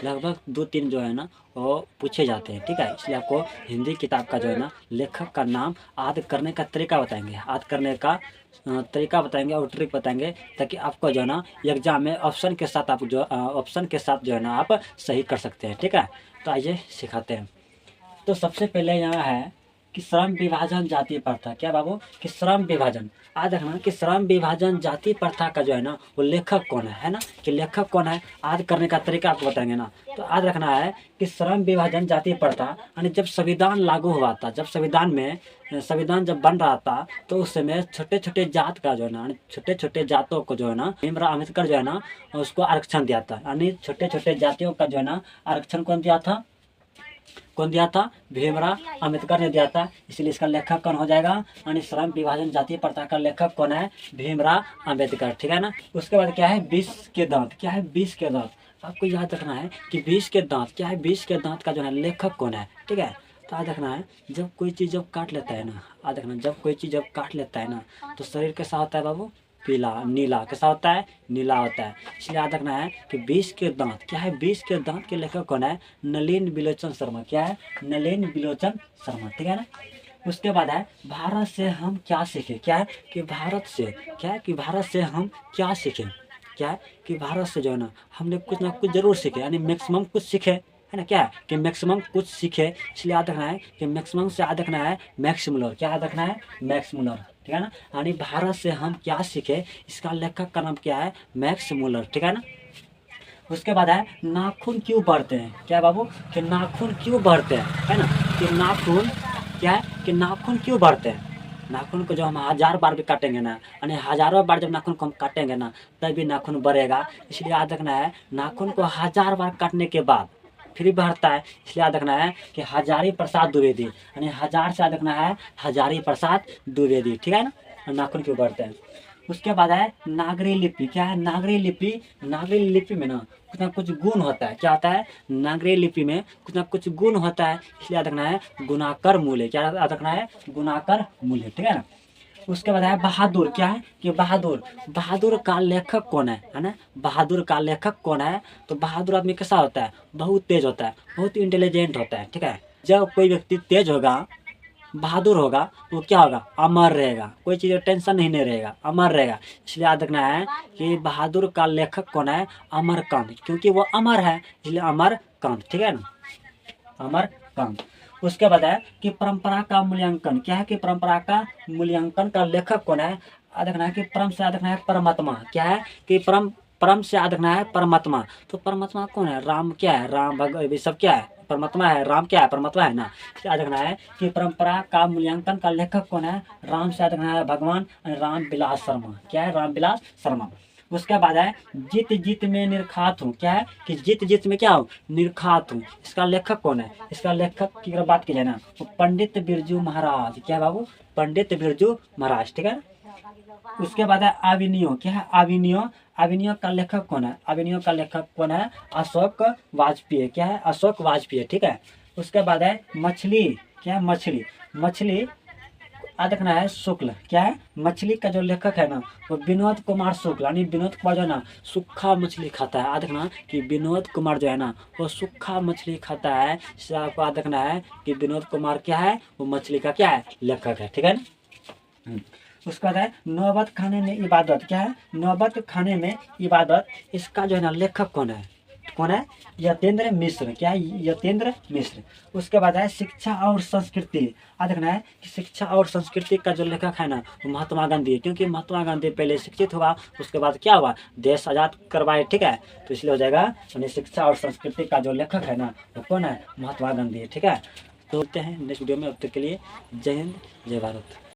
लगभग 2-3 जो है ना वो पूछे जाते हैं, ठीक है। इसलिए आपको हिंदी किताब का जो है ना लेखक का नाम याद करने का तरीका बताएंगे, याद करने का तरीका बताएंगे और ट्रिक बताएंगे, ताकि आपको जो है ना एग्जाम में ऑप्शन के साथ आप जो ऑप्शन के साथ जो है ना आप सही कर सकते हैं, ठीक है। तो आइए सिखाते हैं। तो सबसे पहले यहाँ है कि श्रम विभाजन जाति प्रथा। क्या बाबू? कि श्रम विभाजन। याद रखना कि श्रम विभाजन जाति प्रथा का जो है ना वो लेखक कौन है ना, कि लेखक कौन है, याद करने का तरीका आपको बताएंगे ना। तो याद रखना है कि श्रम विभाजन जाति प्रथा यानी जब संविधान लागू हुआ था, जब संविधान जब बन रहा था, तो उस समय छोटे छोटे जात का जो है ना, छोटे छोटे जातों को जो है ना भीमराव अम्बेडकर जो है ना उसको आरक्षण दिया था। यानी छोटे छोटे जातियों का जो है ना आरक्षण कौन दिया था? भीमराव अम्बेडकर ने दिया था। इसलिए इसका लेखक कौन हो जाएगा? यानी श्रम विभाजन जाति प्रथा का लेखक कौन है? भीमराव अम्बेडकर, ठीक है ना। उसके बाद क्या है? 20 के दांत। क्या है? 20 के दांत। आपको याद रखना है कि 20 के दांत क्या है? 20 के दांत का जो है लेखक कौन है, ठीक है। तो याद रखना है जब कोई चीज़ जब काट लेता है ना, याद रखना जब कोई चीज़ जब काट लेता है ना तो शरीर कैसा होता है बाबू? पीला, नीला। कैसा होता है? नीला होता है। इसलिए याद रखना है कि 20 के दांत। क्या है? 20 के दांत के लेखक कौन है? नलिन बिलोचन शर्मा। क्या है? नलिन बिलोचन शर्मा, ठीक है ना। उसके बाद है भारत से हम क्या सीखे। क्या है? कि भारत से क्या है? कि भारत से हम क्या सीखे। क्या है? कि भारत से जो है ना हमने कुछ ना कुछ जरूर सीखे, यानी मैक्सिमम कुछ सीखे, है ना। क्या है? कि मैक्सिमम कुछ सीखे। इसलिए याद रखना है कि मैक्सिमम से याद रखना है मैक्स मुलर। क्या याद रखना है? मैक्स मुलर, ठीक है ना। यानी भारत से हम क्या सीखे, इसका लेखक का नाम क्या है? मैक्स मुलर, ठीक है ना। उसके बाद है नाखून क्यों बढ़ते हैं। क्या है बाबू? कि नाखून क्यों बढ़ते हैं, है ना। कि नाखून क्या है? कि नाखून क्यों बढ़ते हैं। नाखून को जो हम 1000 बार भी काटेंगे ना, यानी हजारों बार जब नाखून को हम काटेंगे ना तभी नाखून बढ़ेगा। इसलिए याद रखना है नाखून को 1000 बार काटने के बाद फिर बढ़ता है। इसलिए याद रखना है कि हजारी प्रसाद द्विवेदी, यानी 1000 से याद रखना है हजारी प्रसाद द्विवेदी, ठीक है ना। नाखून क्यों बढ़ते हैं। उसके बाद है नागरी लिपि। क्या है? नागरी लिपि। नागरी लिपि में ना कुछ गुण होता है। क्या होता है? नागरी लिपि में कुछ ना कुछ गुण होता है। इसलिए याद रखना है गुणाकर मूल्य। क्या याद रखना है? गुणाकर मूल्य, ठीक है ना। उसके बाद है बहादुर। क्या है? कि बहादुर। बहादुर का लेखक कौन है ना। बहादुर का लेखक कौन है? तो बहादुर आदमी कैसा होता है? बहुत तेज होता है, बहुत इंटेलिजेंट होता है, ठीक है। जब कोई व्यक्ति तेज होगा, बहादुर होगा, वो क्या होगा? अमर रहेगा, कोई चीज़ टेंशन ही नहीं रहेगा, अमर रहेगा। इसलिए याद रखना है कि बहादुर का लेखक कौन है? अमरकांत, क्योंकि वो अमर है इसलिए अमरकांत, ठीक है ना। अमरकांत। उसके बाद है कि परंपरा का मूल्यांकन। क्या है? कि परंपरा का मूल्यांकन का लेखक कौन है? याद रखना है कि परम से याद रखना है परमात्मा। क्या है? कि परम परम से याद रखना है परमात्मा। तो परमात्मा कौन है? राम। क्या है? राम ये सब क्या है? परमात्मा है। राम क्या है? परमात्मा है ना। याद रखना है कि परंपरा का मूल्यांकन का लेखक कौन है? राम से याद रखना है भगवान राम विलास शर्मा। क्या है? राम विलास शर्मा। उसके बाद है जीत जीत में निर्खात हूँ। क्या है? कि जीत जीत में क्या हूँ? निर्खात हूँ। इसका लेखक कौन है? इसका लेखक की अगर बात की जाए ना तो पंडित बिरजू महाराज। क्या है बाबू? पंडित बिरजू महाराज, ठीक है। उसके बाद है अभिनयो। क्या है? अभिनयो। अभिनयो का लेखक कौन है? अभिनयो का लेखक कौन है? अशोक वाजपेयी। क्या है? अशोक वाजपेयी, ठीक है। उसके बाद है मछली। क्या है? मछली। मछली याद रखना है शुक्ल। क्या है? मछली का जो लेखक है ना वो विनोद कुमार शुक्ल, यानी विनोद कुमार जो है ना सूखा मछली खाता है। याद रखना कि विनोद कुमार जो है ना वो सूखा मछली खाता है। इससे आपको याद रखना है कि विनोद कुमार क्या है? वो मछली का क्या है? लेखक है, ठीक है ना। उसके बाद है नौबत खाने में इबादत। क्या है? नौबत खाने में इबादत। इसका जो है ना लेखक कौन है? कौन है? यतेंद्र मिश्र। क्या है? यतेंद्र मिश्र। उसके बाद है शिक्षा और संस्कृति। याद रखना है कि शिक्षा और संस्कृति का जो लेखक है ना वो महात्मा गांधी है, क्योंकि महात्मा गांधी पहले शिक्षित हुआ, उसके बाद क्या हुआ? देश आजाद करवाए, ठीक है। तो इसलिए हो जाएगा यानी शिक्षा और संस्कृति का जो लेखक है ना वो कौन है? महात्मा गांधी है, ठीक है। तो मिलते हैं नेक्स्ट वीडियो में। अब तक के लिए जय हिंद, जय भारत।